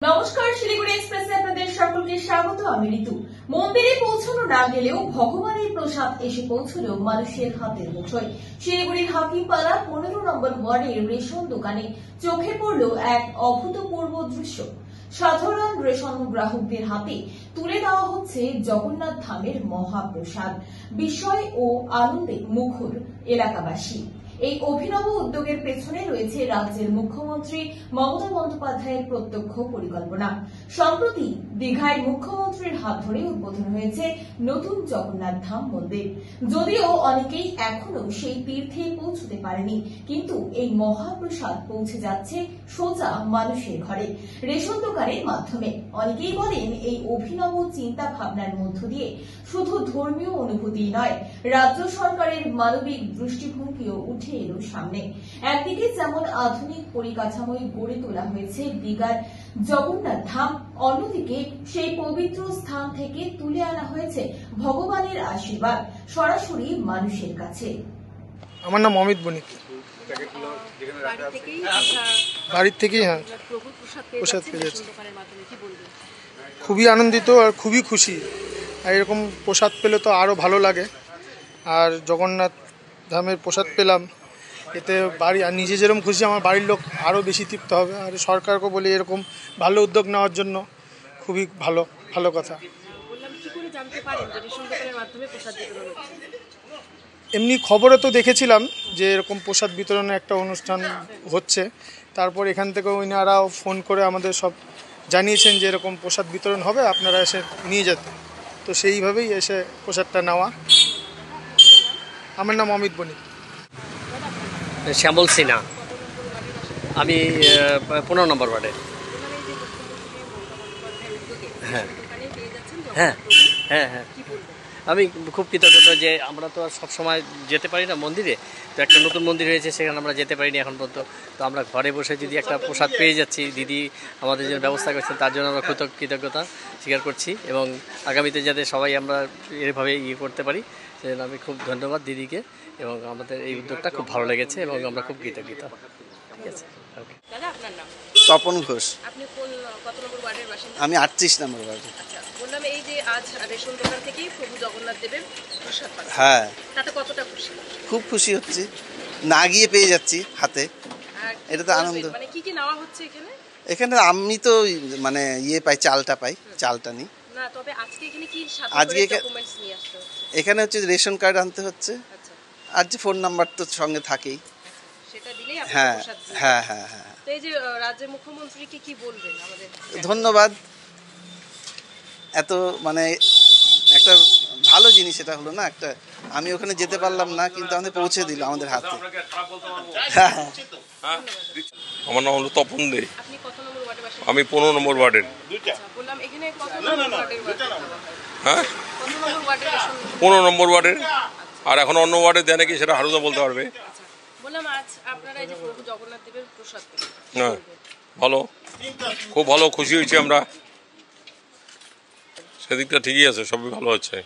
নমস্কার, শিলিগুড়ি এক্সপ্রেসে আপনাদের সকলকে স্বাগত। আমি ঋতু। মন্দিরে পৌঁছানো না গেলেও ভগবানের প্রসাদ এসে পৌঁছল মানুষের হাতের মুঠোয়। শিলিগুড়ির হাকিমপাড়া 15 নম্বর ওয়ার্ডের রেশন দোকানে চোখে পড়ল এক অভূতপূর্ব দৃশ্য। সাধারণ রেশন গ্রাহকদের হাতে তুলে দেওয়া হচ্ছে জগন্নাথ ধামের মহাপ্রসাদ। বিস্ময় ও আনন্দে মুখর এলাকাবাসী। এই অভিনব উদ্যোগের পেছনে রয়েছে রাজ্যের মুখ্যমন্ত্রী মমতা বন্দ্যোপাধ্যায়ের প্রত্যক্ষ পরিকল্পনা। সম্প্রতি দীঘায় মুখ্যমন্ত্রীর হাত ধরে উদ্বোধন হয়েছে নতুন জগন্নাথ ধাম মন্দির। যদিও অনেকেই এখনো সেই তীর্থে পৌঁছতে পারেনি, কিন্তু এই মহাপ্রসাদ পৌঁছে যাচ্ছে সোজা মানুষের ঘরে রেশন দোকানের মাধ্যমে। অনেকেই বলেন, এই অভিনব চিন্তা ভাবনার মধ্য দিয়ে শুধু ধর্মীয় অনুভূতি নয়, রাজ্য সরকারের মানবিক দৃষ্টিভঙ্গিও উঠে এলো সামনে। একদিকে যেমন আধুনিক পরিকাঠামোয় গড়ে তোলা হয়েছে দীঘার জগন্নাথ ধাম, অন্যদিকে সেই পবিত্র স্থান থেকে তুলে আনা হয়েছে ভগবানের আশীর্বাদ সরাসরি মানুষের কাছে। আমার নাম অমিত বণিক। বাড়ির থেকেই প্রসাদ পেয়ে যাচ্ছি। খুবই আনন্দিত আর খুবই খুশি। আর এরকম প্রসাদ পেলে তো আরও ভালো লাগে। আর জগন্নাথ ধামের প্রসাদ পেলাম, এতে বাড়ি আর নিজে যেরকম খুশি, আমার বাড়ির লোক আরও বেশি তৃপ্ত হবে। আর সরকারকে বলি এরকম ভালো উদ্যোগ নেওয়ার জন্য, খুবই ভালো কথা। এমনি খবরে তো দেখেছিলাম যে এরকম প্রসাদ বিতরণের একটা অনুষ্ঠান হচ্ছে। তারপর এখান থেকে ওনারাও ফোন করে আমাদের সব জানিয়েছেন যে এরকম প্রসাদ বিতরণ হবে, আপনারা এসে নিয়ে যেতে। তো সেইভাবেই এসে প্রসাদটা নেওয়া। আমার নাম অমিত বণিক। শ্যামল সিনহা, আমি 15 নম্বর ওয়ার্ডে। হ্যাঁ হ্যাঁ হ্যাঁ হ্যাঁ আমি খুব কৃতজ্ঞ যে আমরা তো আর সবসময় যেতে পারি না মন্দিরে। তো একটা নতুন মন্দির হয়েছে, সেখানে আমরা যেতে পারিনি এখন পর্যন্ত। তো আমরা ঘরে বসে যদি একটা প্রসাদ পেয়ে যাচ্ছি, দিদি আমাদের যে ব্যবস্থা করছেন তার জন্য আমরা কৃতজ্ঞতা স্বীকার করছি। এবং আগামীতে যাতে সবাই আমরা এভাবে করতে পারি, সেজন্য আমি খুব ধন্যবাদ দিদিকে। এবং আমাদের এই উদ্যোগটা খুব ভালো লেগেছে এবং আমরা খুব কৃতজ্ঞ। ঠিক আছে। দাদা, আপনার নাম? তপন ঘোষ। আপনি কত নম্বর ওয়ার্ডের বাসিন্দা? আমি 38 নম্বর ওয়ার্ডে। আচ্ছা, বললাম এই যে আজ রেশন দোকান থেকেই প্রভু জগন্নাথ দেবের প্রসাদ পাচ্ছেন, হ্যাঁ, তাতে কতটা খুশি? খুব খুশি হচ্ছি, না গিয়ে পেয়ে যাচ্ছি হাতে। এটা তো আনন্দ। মানে কি নেওয়া হচ্ছে এখানে? এখানে আমি তো মানে পাই, চালটা নিই না, তবে আজকে এখানে কি আজকে ডকুমেন্টস নিয়ে আসতে হচ্ছে? এখানে হচ্ছে রেশন কার্ড আনতে হচ্ছে। আচ্ছা, আর যে ফোন নাম্বার তো সঙ্গে থাকেই। সেটা দিলেই আপনি হ্যাঁ প্রসাদ দিবেন। হ্যাঁ হ্যাঁ হ্যাঁ। তো এই যে রাজ্যের মুখ্যমন্ত্রীকে কি বলবেন আমাদের? ধন্যবাদ। এত মানে একটা ভালো জিনিস এটা হলো না, একটা আমি ওখানে যেতে পারলাম না, কিন্তু আমাদের পৌঁছে দিল আমাদের হাতে। আমার নাম হলো তপন দে। আপনি কত নম্বর ওয়ার্ডের বাসিন্দা? আমি 15 নম্বর ওয়ার্ডের। বললাম এখানে কত নম্বর ওয়ার্ডের? হ্যাঁ, কত নম্বর ওয়ার্ডের রেশন? 15 নম্বর ওয়ার্ডের। আর এখন অন্য ওয়ার্ডে দেয় নাকি সেটা হারুদা বলতে পারবে। বললাম আজ আপনারা এই যে প্রভু জগন্নাথ দেবের প্রসাদ পেলেন, হ্যাঁ, ভালো, খুব ভালো, খুশি হয়েছি আমরা। সেদিকটা ঠিকই আছে, সবই ভালো আছে।